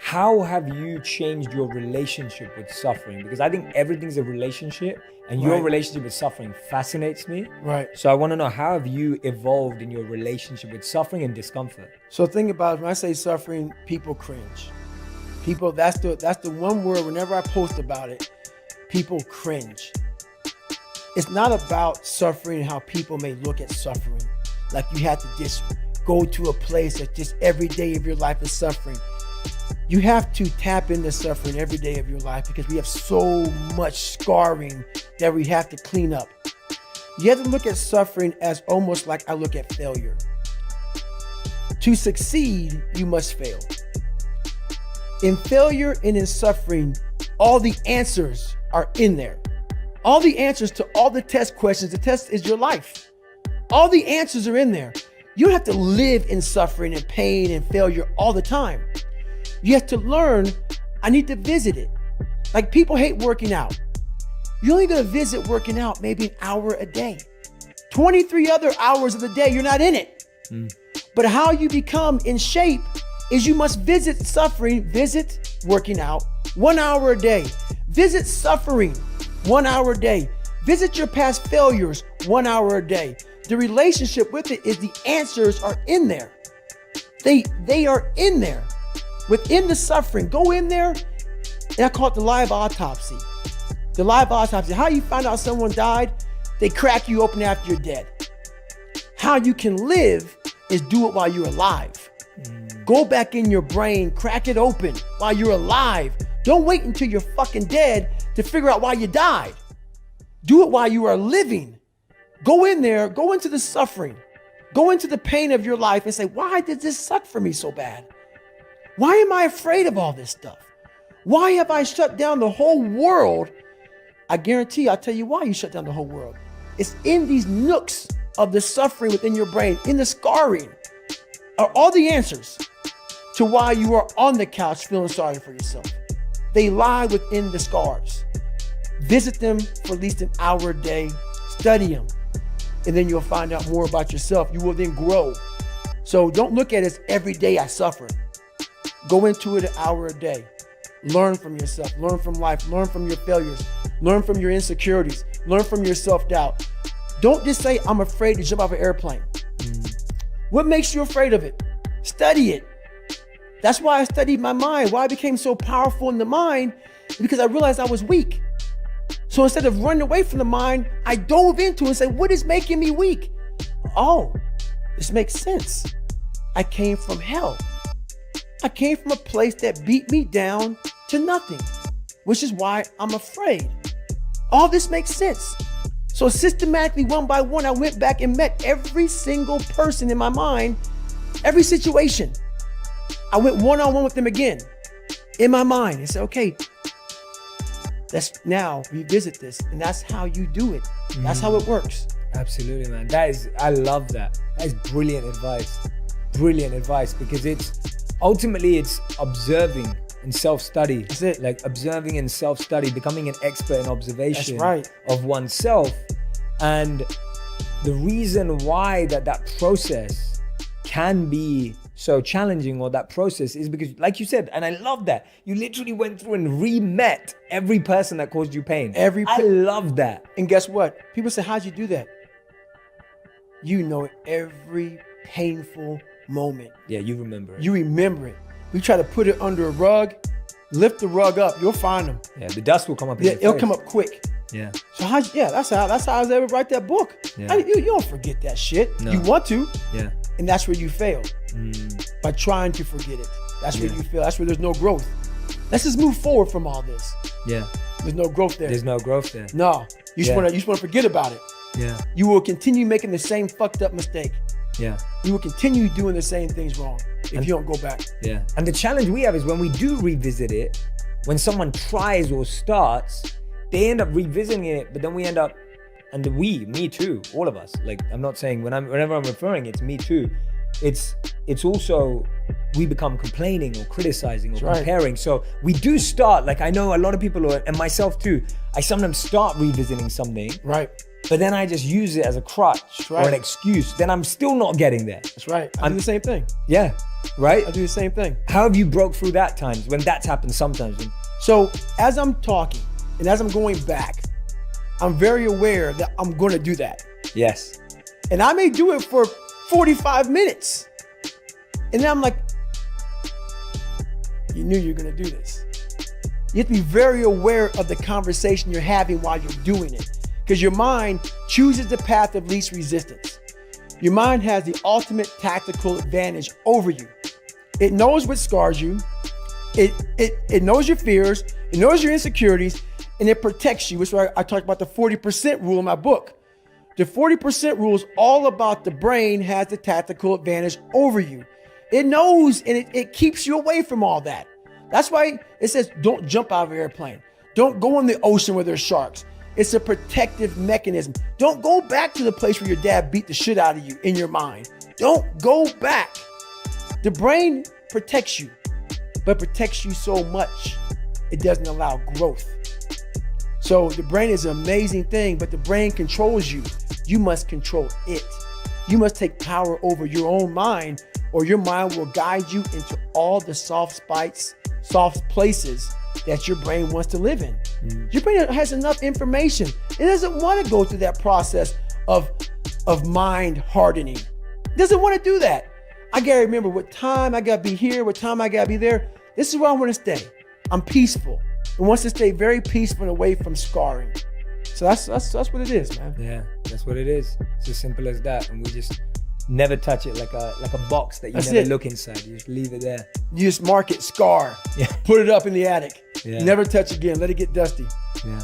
How have you changed your relationship with suffering? Because I think everything's a relationship, and your relationship with suffering fascinates me. Right. So I want to know, how have you evolved in your relationship with suffering and discomfort? So think about it, when I say suffering, people cringe. People, that's the one word, whenever I post about it, people cringe. It's not about suffering and how people may look at suffering. Like you have to just go to a place that just every day of your life is suffering. You have to tap into suffering every day of your life because we have so much scarring that we have to clean up. You have to look at suffering as almost like I look at failure. To succeed, you must fail. In failure and in suffering, all the answers are in there. All the answers to all the test questions. The test is your life. All the answers are in there. You don't have to live in suffering and pain and failure all the time. You have to learn, I need to visit it. Like people hate working out. You're only gonna visit working out maybe an hour a day. 23 other hours of the day, you're not in it. But how you become in shape is you must visit suffering, visit working out 1 hour a day. Visit suffering 1 hour a day. Visit your past failures 1 hour a day. The relationship with it is the answers are in there. They are in there. Within the suffering, go in there, and I call it the live autopsy. The live autopsy. How you find out someone died? They crack you open after you're dead. How you can live is do it while you're alive. Go back in your brain, crack it open while you're alive. Don't wait until you're fucking dead to figure out why you died. Do it while you are living. Go in there, go into the suffering, go into the pain of your life and say, why did this suck for me so bad? Why am I afraid of all this stuff? Why have I shut down the whole world? I guarantee I'll tell you why you shut down the whole world. It's in these nooks of the suffering within your brain, in the scarring, are all the answers to why you are on the couch feeling sorry for yourself. They lie within the scars. Visit them for at least an hour a day, study them, and then you'll find out more about yourself. You will then grow. So don't look at it as every day I suffer. Go into it an hour a day. Learn from yourself, learn from life, learn from your failures, learn from your insecurities, learn from your self-doubt. Don't just say, I'm afraid to jump off an airplane. What makes you afraid of it? Study it. That's why I studied my mind. Why I became so powerful in the mind, because I realized I was weak. So instead of running away from the mind, I dove into it and said, what is making me weak? Oh, this makes sense. I came from hell. I came from a place that beat me down to nothing, which is why I'm afraid. All this makes sense. So systematically, one by one, I went back and met every single person in my mind, every situation. I went one-on-one with them again in my mind and said, okay, let's now revisit this. And that's how you do it. That's how it works. Absolutely, man. I love that. That is brilliant advice. Brilliant advice, because ultimately it's observing and self-study. That's it. Like observing and self-study, becoming an expert in observation of oneself. And the reason why that process can be so challenging, or that process, is because, like you said, and I love that, you literally went through and re-met every person that caused you pain. I love that. And guess what? People say, how'd you do that? You know every painful moment. Yeah, you remember it. You remember it. We try to put it under a rug, lift the rug up, you'll find them. Yeah, the dust will come up. Yeah, it'll come up quick. Yeah. So that's how I was able to write that book. Yeah. You don't forget that shit. No. You want to. Yeah. And that's where you fail. By trying to forget it. That's where you fail. That's where there's no growth. Let's just move forward from all this. Yeah. There's no growth there. There's no growth there. No. You just want to forget about it. Yeah. You will continue making the same fucked up mistake. Yeah. You will continue doing the same things wrong if you don't go back. Yeah. And the challenge we have is when we do revisit it, when someone tries or starts, they end up revisiting it, but then we end up, and me too, all of us. Like, I'm not saying whenever I'm referring, it's me too. It's also, we become complaining or criticizing or comparing. So we do start, like I know a lot of people, and myself too, I sometimes start revisiting something. Right. But then I just use it as a crutch or an excuse. Then I'm still not getting there. That's right. I do the same thing. Yeah. Right? I do the same thing. How have you broke through that times when that's happened sometimes? So as I'm talking and as I'm going back, I'm very aware that I'm going to do that. Yes. And I may do it for 45 minutes. And then I'm like, you knew you were going to do this. You have to be very aware of the conversation you're having while you're doing it. Because your mind chooses the path of least resistance. Your mind has the ultimate tactical advantage over you. It knows what scars you. It knows your fears. It knows your insecurities. And it protects you. Which is why I talked about the 40% rule in my book. The 40% rule is all about the brain has the tactical advantage over you. It knows and it keeps you away from all that. That's why it says don't jump out of an airplane. Don't go in the ocean where there's sharks. It's a protective mechanism. Don't go back to the place where your dad beat the shit out of you in your mind. Don't go back. The brain protects you, but protects you so much, it doesn't allow growth. So the brain is an amazing thing, but the brain controls you. You must control it. You must take power over your own mind, or your mind will guide you into all the soft places that your brain wants to live in. Your brain has enough information. It doesn't want to go through that process of mind hardening. It doesn't want to do that. I gotta remember what time I gotta be here, what time I gotta be there. This is where I want to stay. I'm peaceful. It wants to stay very peaceful and away from scarring. So that's what it is, man. Yeah, that's what it is. It's as simple as that. And we just never touch it like a box that you never look inside. You just leave it there. You just mark it, scar. Yeah. Put it up in the attic. Yeah. Never touch again. Let it get dusty. Yeah.